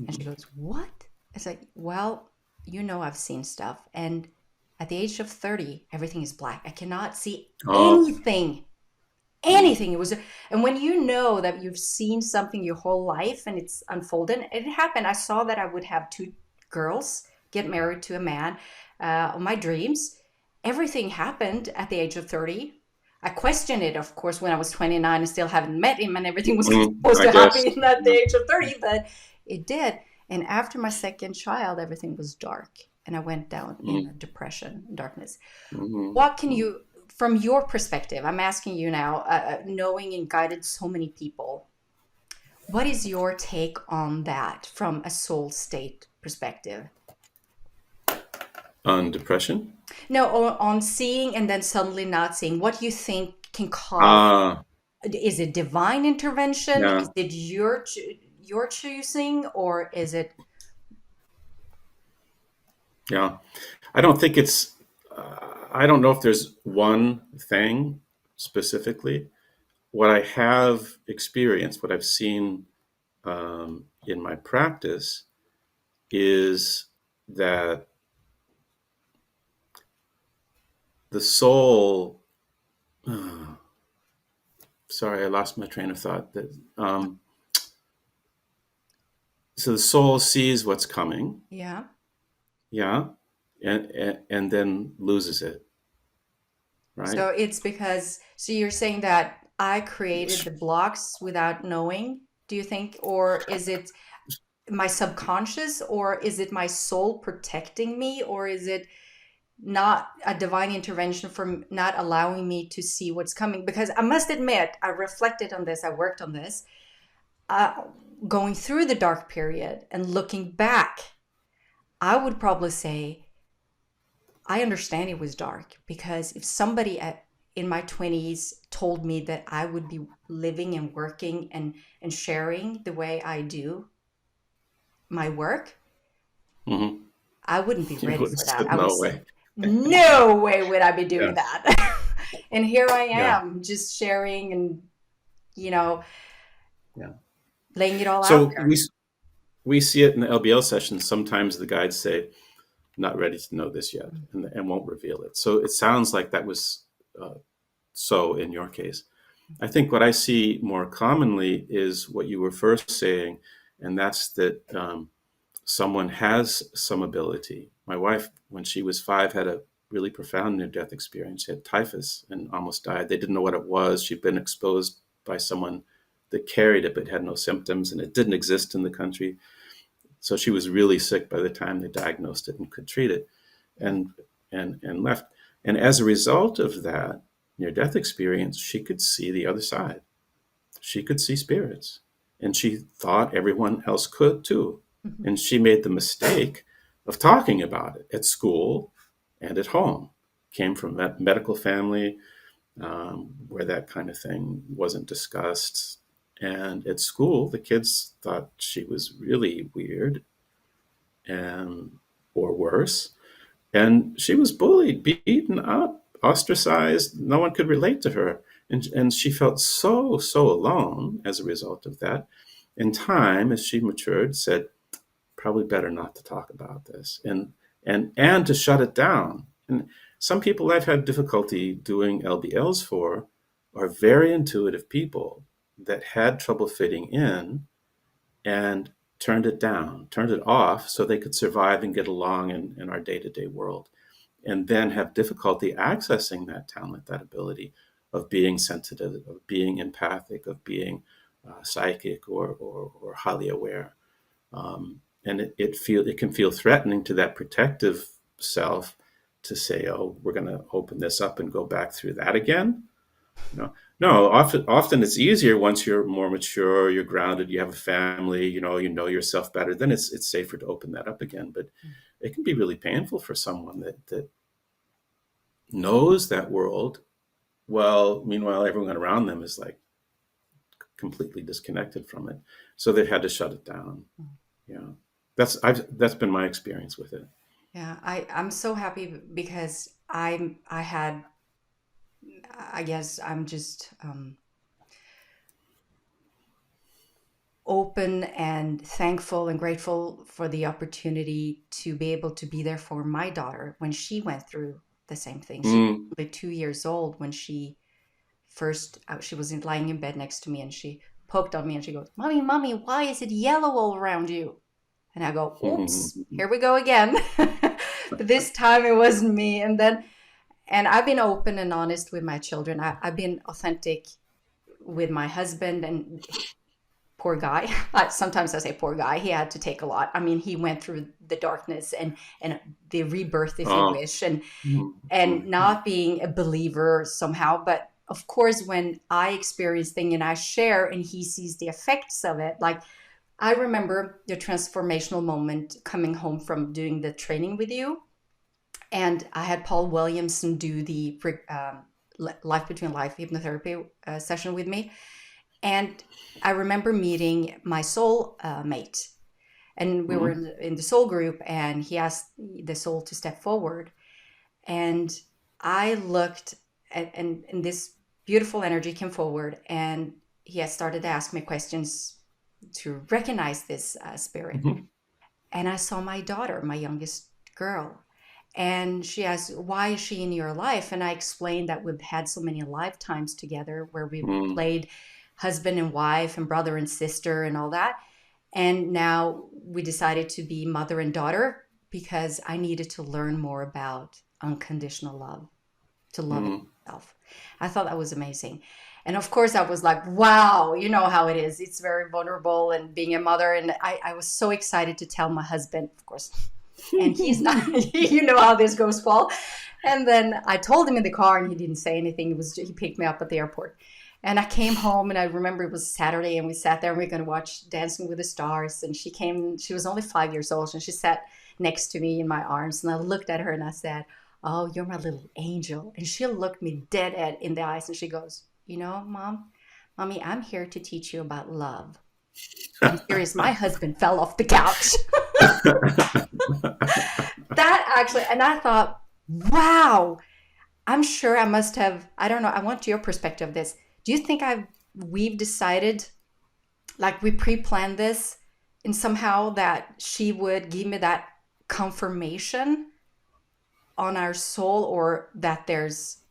And she Mm. goes, "What?" I said, "Well, you know, I've seen stuff, and at the age of 30, everything is black. I cannot see Oh, anything, mm, anything." It was, and when you know that you've seen something your whole life and it's unfolded, it happened. I saw that I would have two girls get married to a man of my dreams. Everything happened at the age of 30. I questioned it, of course, when I was 29 and still haven't met him, and everything was supposed I to guess. happen at the Yeah, age of 30, but it did. And after my second child, everything was dark, and I went down in a mm, depression, darkness. mm, What can mm. you, from your perspective, I'm asking you now, knowing and guided so many people, what is your take on that from a soul state perspective? On depression? No, on seeing and then suddenly not seeing. What do you think can cause? Ah, Is it divine intervention? yeah, Is it your choosing, or is it? yeah. I don't think it's, I don't know if there's one thing specifically. What I have experienced, what I've seen in my practice is that the soul, sorry, I lost my train of thought. So the soul sees what's coming, Yeah. yeah, and then loses it, right? So it's because, so you're saying that I created the blocks without knowing, do you think? Or is it my subconscious, or is it my soul protecting me, or is it not a divine intervention from not allowing me to see what's coming? Because I must admit, I reflected on this, I worked on this, uh, going through the dark period and looking back, I would probably say I understand it was dark, because if somebody in my 20s told me that I would be living and working and sharing the way I do my work, Hmm. I wouldn't be You ready would have for that. said I would no say, way. no way would I be doing Yeah, that. And here I yeah, am just sharing and, you know, yeah. laying it all out So there. we see it in the LBL sessions. Sometimes the guides say, "Not ready to know this yet," and won't reveal it. So it sounds like that was uh, so in your case. I think what I see more commonly is what you were first saying, and that's that someone has some ability. My wife, when she was 5, had a really profound near-death experience. She had typhus and almost died. They didn't know what it was. She'd been exposed by someone that carried it but had no symptoms, and it didn't exist in the country. So she was really sick by the time they diagnosed it and could treat it, and and left. And as a result of that near death experience, she could see the other side. She could see spirits, and she thought everyone else could too. Mhm. And she made the mistake of talking about it at school and at home. Came from a medical family where that kind of thing wasn't discussed. And at school, the kids thought she was really weird and or worse. And she was bullied, beaten up, ostracized. No one could relate to her. And she felt so alone as a result of that. In time, as she matured, said, probably better not to talk about this and to shut it down. And some people I've had difficulty doing LBLs for are very intuitive people that had trouble fitting in and turned it down, turned it off so they could survive and get along in our day-to-day world, and then have difficulty accessing that talent, that ability of being sensitive, of being empathic, of being psychic or highly aware. And it can feel threatening to that protective self to say, "Oh, we're going to open this up and go back through that again." No. Often it's easier once you're more mature, you're grounded, you have a family, you know yourself better. Then it's safer to open that up again. But it can be really painful for someone that knows that world well. Meanwhile, everyone around them is like completely disconnected from it, so they've had to shut it down. Yeah, that's been my experience with it. Yeah, I'm so happy because I had, I guess I'm just open and thankful and grateful for the opportunity to be able to be there for my daughter when she went through the same thing. She Mm. was only 2 years old when she first, she was lying in bed next to me and she poked on me and she goes, "Mommy, Mommy, why is it yellow all around you?" And I go, "Oops, here we go again." But this time it wasn't me. And I've been open and honest with my children. I've been authentic with my husband, and poor guy. Sometimes I say poor guy. He had to take a lot. I mean, he went through the darkness and the rebirth, if you Oh. wish, Mm. and Mm. not being a believer somehow. But of course, when I experience things and I share, and he sees the effects of it, like I remember the transformational moment coming home from doing the training with you, and I had Paul Williamson do the Life Between Life hypnotherapy session with me. And I remember meeting my soul mate, and we were Mm. in the soul group, and he asked the soul to step forward. And I looked and this beautiful energy came forward, and he had started to ask me questions to recognize this spirit. Mhm. And I saw my daughter, my youngest girl. And she asked, "Why is she in your life?" And I explained that we've had so many lifetimes together where we Mm. played husband and wife and brother and sister and all that. And now we decided to be mother and daughter because I needed to learn more about unconditional love, to love Mm. yourself. I thought that was amazing. And of course, I was like, wow, you know how it is. It's very vulnerable and being a mother. And I was so excited to tell my husband, of course. And he's not, you know how this goes, Paul. And then I told him in the car and he didn't say anything. It was, he picked me up at the airport. And I came home and I remember it was Saturday and we sat there and we were going to watch Dancing with the Stars. And she came, she was only 5 years old and she sat next to me in my arms. And I looked at her and I said, "Oh, you're my little angel." And she looked me dead in the eyes and she goes, "You know, Mommy, I'm here to teach you about love." I'm serious. My husband fell off the couch. That actually, and I thought, wow, I'm sure I must have, I don't know, I want your perspective of this. Do you think we've decided, like we pre-planned this and somehow that she would give me that confirmation on our soul, or that there's,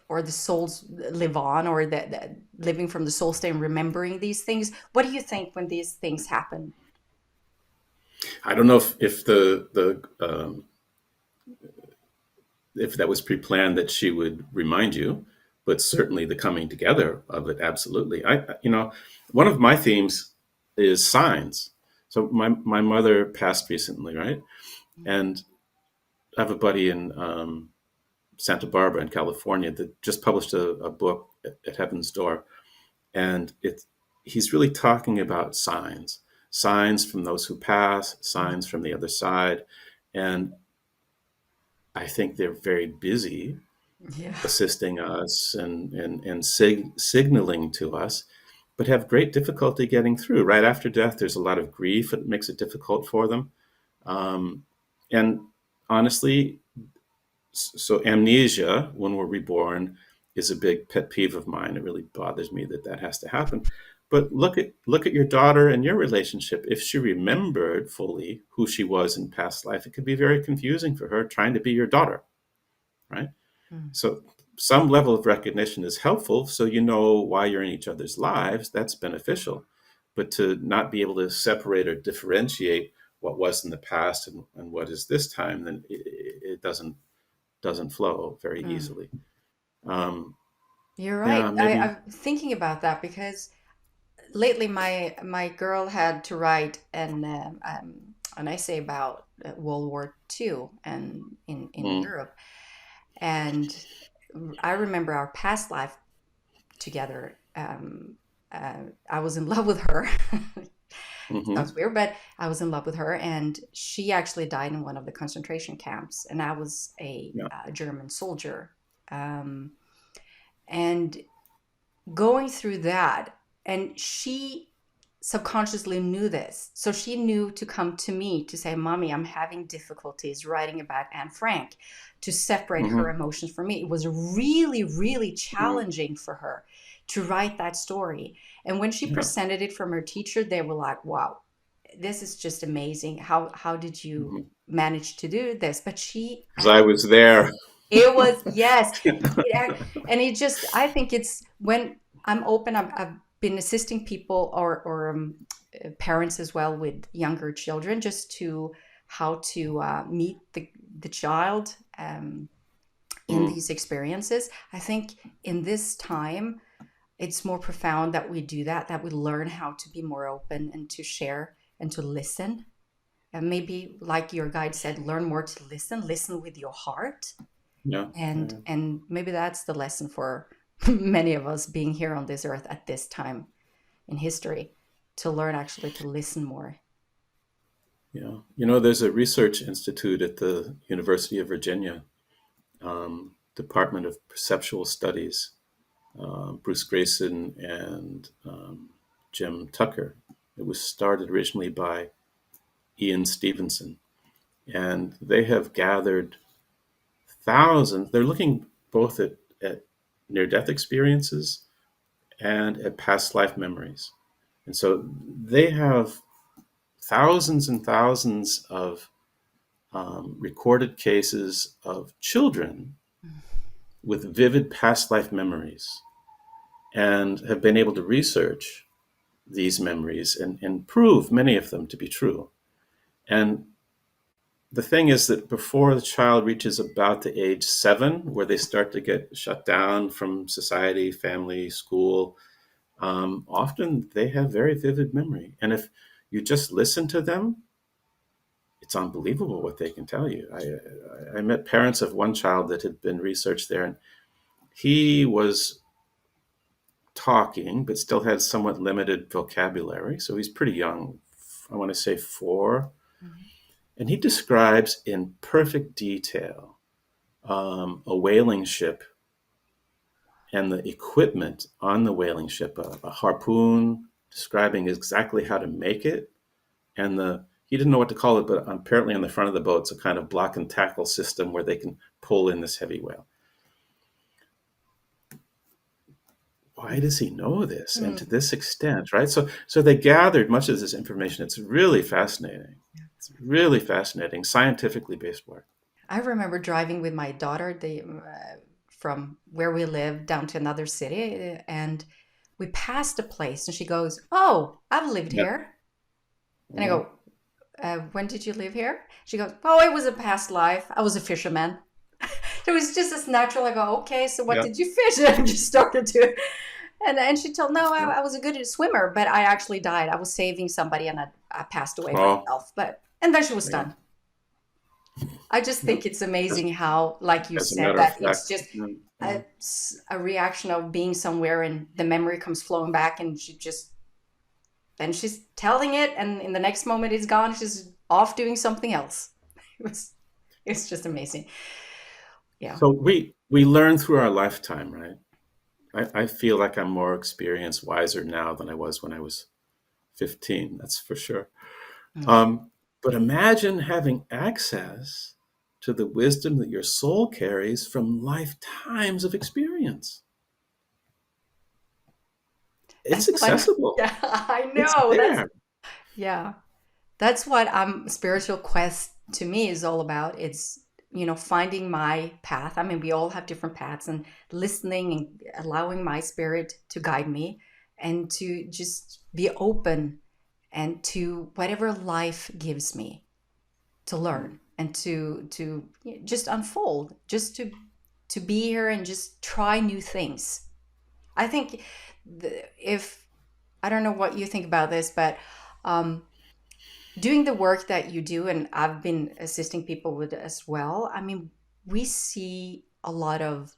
or the souls live on, or that living from the soul state and remembering these things? What do you think when these things happen? I don't know if if that was pre-planned that she would remind you. but certainly the coming together of it, absolutely. One of my themes is signs. So my mother passed recently, right? And I have a buddy in Santa Barbara in California that just published a book at Heaven's Door, and he's really talking about signs, signs from those who pass, signs from the other side, and I think they're very busy Yeah. assisting us and signaling to us, but have great difficulty getting through. Right after death, there's a lot of grief that makes it difficult for them. Um, and honestly, so amnesia when we're reborn is a big pet peeve of mine. It really bothers me that has to happen. But look at your daughter and your relationship. If she remembered fully who she was in past life, it could be very confusing for her trying to be your daughter, right? Mm, So some level of recognition is helpful, so you know why you're in each other's lives. That's beneficial. But to not be able to separate or differentiate what was in the past and what is this time, then it doesn't flow very mm. easily. Um, You're right. yeah, maybe. I'm thinking about that because lately my girl had to write an essay about World War II and in Mm, Europe, and I remember our past life together. I was in love with her. hmm. Sounds weird, but I was in love with her, and she actually died in one of the concentration camps, and I was Yeah. a German soldier. Um, and going through that, and she subconsciously knew this, so she knew to come to me to say, "Mommy, I'm having difficulties writing about Anne Frank," to separate her Hmm. emotions from me. It was really, really Hmm. challenging for her to write that story. And when she Yeah. presented it from her teacher, they were like, "Wow, this is just amazing. How did you Hmm. manage to do this?" But she Because I was there. it was, yes. And it just, I think it's when I'm open, I've been assisting people or parents as well with younger children, just to how to meet the child in Mm, these experiences. I think in this time, it's more profound that we do that, that we learn how to be more open and to share and to listen. And maybe, like your guide said, learn more to listen with your heart, yeah. and Yeah. maybe that's the lesson for many of us being here on this earth at this time in history, to learn actually to listen more. Yeah. There's a research institute at the University of Virginia, Department of Perceptual Studies, Bruce Grayson and Jim Tucker. It was started originally by Ian Stevenson, and they have gathered thousands. They're looking both at near death experiences and at past life memories. And so they have thousands and thousands of recorded cases of children with vivid past life memories and have been able to research these memories and prove many of them to be true. And the thing is that before the child reaches about the age 7, where they start to get shut down from society, family, school, often they have very vivid memory. And if you just listen to them, it's unbelievable what they can tell you. I met parents of one child that had been researched there, and he was talking, but still had somewhat limited vocabulary. So he's pretty young. I want to say 4. Mhm. And he describes in perfect detail a whaling ship and the equipment on the whaling ship, a harpoon, describing exactly how to make it. And he didn't know what to call it, but apparently on the front of the boat, it's a kind of block and tackle system where they can pull in this heavy whale. Why does he know this and to Mm. this extent, right? So they gathered much of this information. It's really fascinating. It's really fascinating, scientifically based work. I remember driving with my daughter from where we live down to another city, and we passed a place, and she goes, "Oh, I've lived Yeah. here." And I Mhm. go, "When did you live here?" She goes, "Oh, it was a past life. I was a fisherman." It was just as natural. I go, okay, so what Yeah. did you fish? And I just started to, and she told, no, Yeah. I was a good swimmer, but I actually died. I was saving somebody, and I passed away Oh, myself. But and then she was yeah. done. I just Yeah. think it's amazing how, like you As a said, matter of that it's fact, just yeah, yeah. a reaction of being somewhere, and the memory comes flowing back, and she just then she's telling it, and in the next moment it's gone. She's off doing something else. It was it's just amazing. Yeah. So we learn through our lifetime, right? I feel like I'm more experienced, wiser now than I was when I was 15. That's for sure. Mm. Um, but imagine having access to the wisdom that your soul carries from lifetimes of experience. It's That's what. accessible. Yeah, I It's know. That's there. yeah. That's what spiritual quest to me is all about. It's finding my path. I mean, we all have different paths, and listening and allowing my spirit to guide me, and to just be open and to whatever life gives me to Mm, learn and to just unfold, just to be here and just try new things. I think if I don't know what you think about this, but um, doing the work that you do, and I've been assisting people with as well. I mean, we see a lot of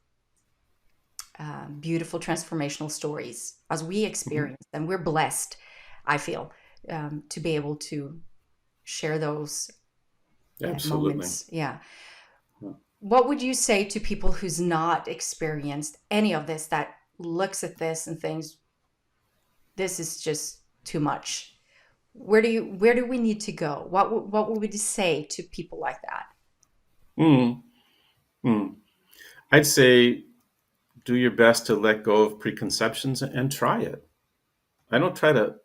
beautiful transformational stories as we mhm. experience them. We're blessed, I feel, to be able to share those Absolutely. moments. Yeah. Yeah. What would you say to people who's not experienced any of this, that looks at this and thinks this is just too much? Where do we need to go? What would we say to people like that? Mm, mm. I'd say do your best to let go of preconceptions and try it. I don't try to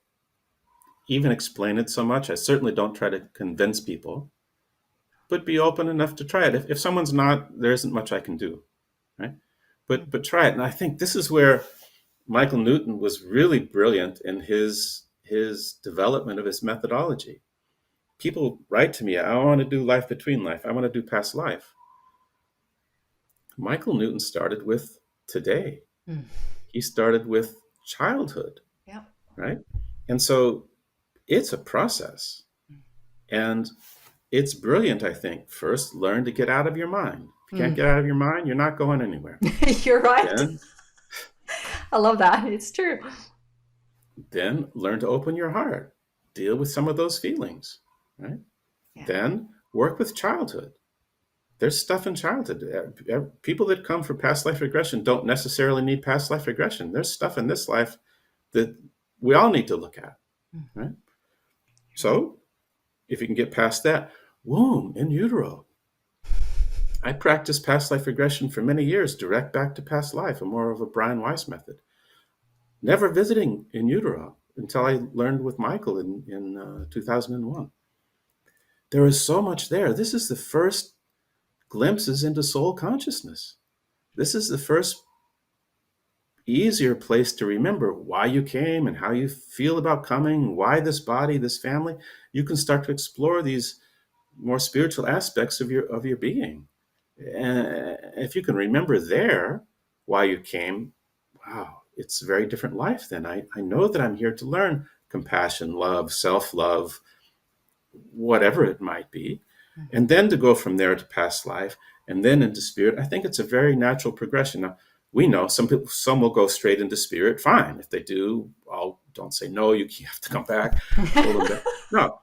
even explain it so much. I certainly don't try to convince people, but be open enough to try it. If someone's not, there isn't much I can do, right? But try it. And I think this is where Michael Newton was really brilliant in his development of his methodology. People write to me, I want to do life between life. I want to do past life. Michael Newton started with today. Mm. He started with childhood, Yeah. right? And so it's a process. And it's brilliant, I think. First, learn to get out of your mind. If you can't Mm. get out of your mind, you're not going anywhere. You're right. Then, I love that. It's true. then learn to open your heart. Deal with some of those feelings, right? Yeah. Then work with childhood. There's stuff in childhood. People that come from past life regression don't necessarily need past life regression. There's stuff in this life that we all need to look at, Mm. right? You're right. So if you can get past that, womb in utero. I practiced past life regression for many years, direct back to past life, a more of a Brian Weiss method. Never visiting in utero until I learned with Michael in 2001. There is so much there. This is the first glimpses into soul consciousness. This is the first easier place to remember why you came and how you feel about coming, why this body, this family. You can start to explore these more spiritual aspects of your being. If you can remember there why you came, wow, it's a very different life then. I know that I'm here to learn compassion, love, self love, whatever it might be. Mhm. And then to go from there to past life and then into spirit, I think it's a very natural progression. Now, we know some people, some will go straight into spirit. Fine. If they do, I'll don't say no, you have to come back, hold them back. No,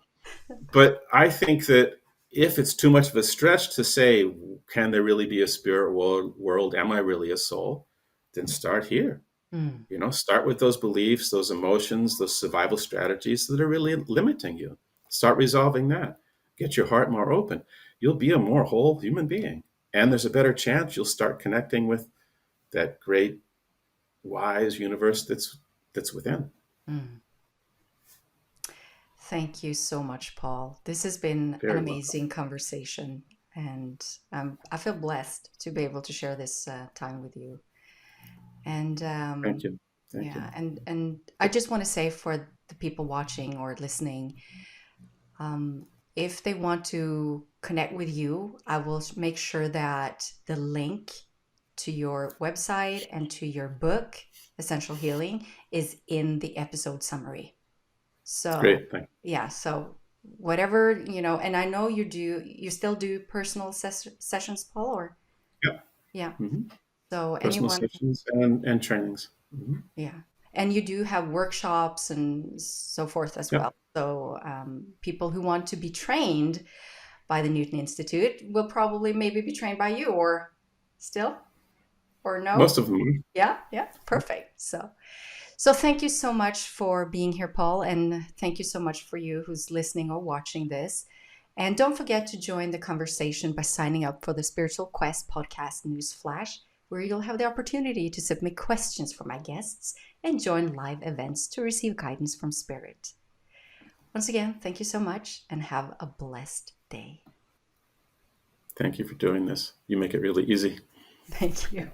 but I think that if it's too much of a stretch to say, can there really be a spirit world? Am I really a soul? Then start here. Mm. You know, start with those beliefs, those emotions, those survival strategies that are really limiting you. Start resolving that. Get your heart more open. You'll be a more whole human being. And there's a better chance you'll start connecting with that great, wise universe that's within. Mm. Thank you so much, Paul. This has been an Very welcome. amazing conversation, and I feel blessed to be able to share this time with you. And Thank you. Thank you. yeah, and I just want to say for the people watching or listening, um, if they want to connect with you, I will make sure that the link to your website and to your book, Essential Healing, is in the episode summary. So, Great. Thank yeah, so whatever, and I know you still do personal sessions, Paul, or you. Yeah. yeah. Hmm. So Personal anyone, sessions and trainings. Hmm. yeah. And you do have workshops and so forth as Yeah. well. So people who want to be trained by the Newton Institute will probably maybe be trained by you or still or no? Most of them. Yeah, yeah, perfect. So thank you so much for being here, Paul, and thank you so much for you who's listening or watching this. And don't forget to join the conversation by signing up for the Spiritual Quest podcast news flash, where you'll have the opportunity to submit questions for my guests and join live events to receive guidance from Spirit. Once again, thank you so much and have a blessed day. Thank you for doing this. You make it really easy. Thank you.